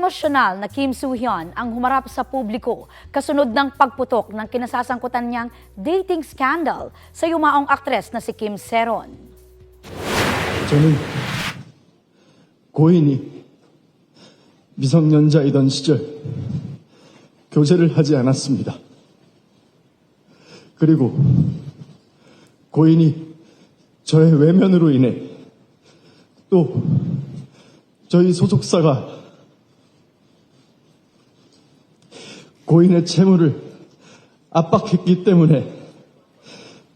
Emosyonal na Kim Soo-hyun ang humarap sa publiko kasunod ng pagputok ng kinasasangkutan niyang dating scandal sa yumaong aktres na si Kim Sae-ron. 저는 고인이 미성년자이던 시절 교제를 하지 않았습니다. 그리고 고인이 저의 외면으로 인해 또 저희 소속사가 고인의 채무를 압박했기 때문에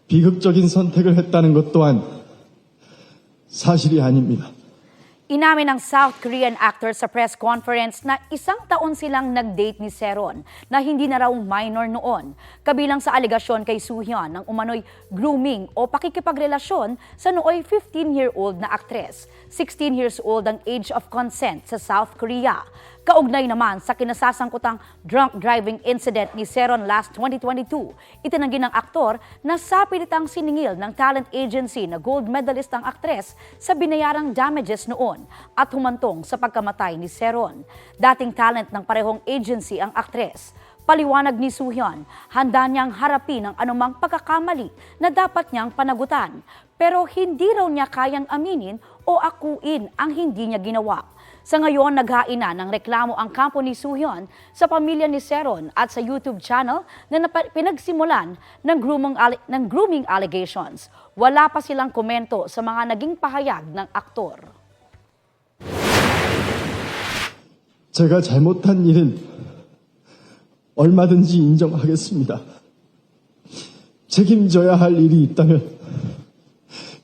비극적인 선택을 했다는 것 또한 사실이 아닙니다. Inamin ng South Korean actor sa press conference na isang taon silang nag-date ni Sae-ron na hindi na raw minor noon. Kabilang sa alegasyon kay Soo-hyun ng umano'y grooming o pakikipagrelasyon sa nooy 15-year-old na aktres. 16 years old ang age of consent sa South Korea. Kaugnay naman sa kinasasangkutang drunk driving incident ni Sae-ron last 2022, itinanggi ng aktor na sapilitang siningil ng talent agency na gold medalist ang aktres sa binayarang damages noon at humantong sa pagkamatay ni Sae-ron. Dating talent ng parehong agency ang aktres. Paliwanag ni Soo-hyun, handa niyang harapin ang anumang pagkakamali na dapat niyang panagutan. Pero hindi raw niya kayang aminin o akuin ang hindi niya ginawa. Sa ngayon, naghain na ng reklamo ang kampo ni Soo-hyun sa pamilya ni Sae-ron at sa YouTube channel na pinagsimulan ng grooming allegations. Wala pa silang komento sa mga naging pahayag ng aktor. 제가 잘못한 일은 얼마든지 인정하겠습니다. 책임져야 할 일이 있다면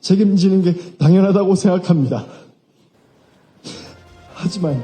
책임지는 게 당연하다고 생각합니다. 하지만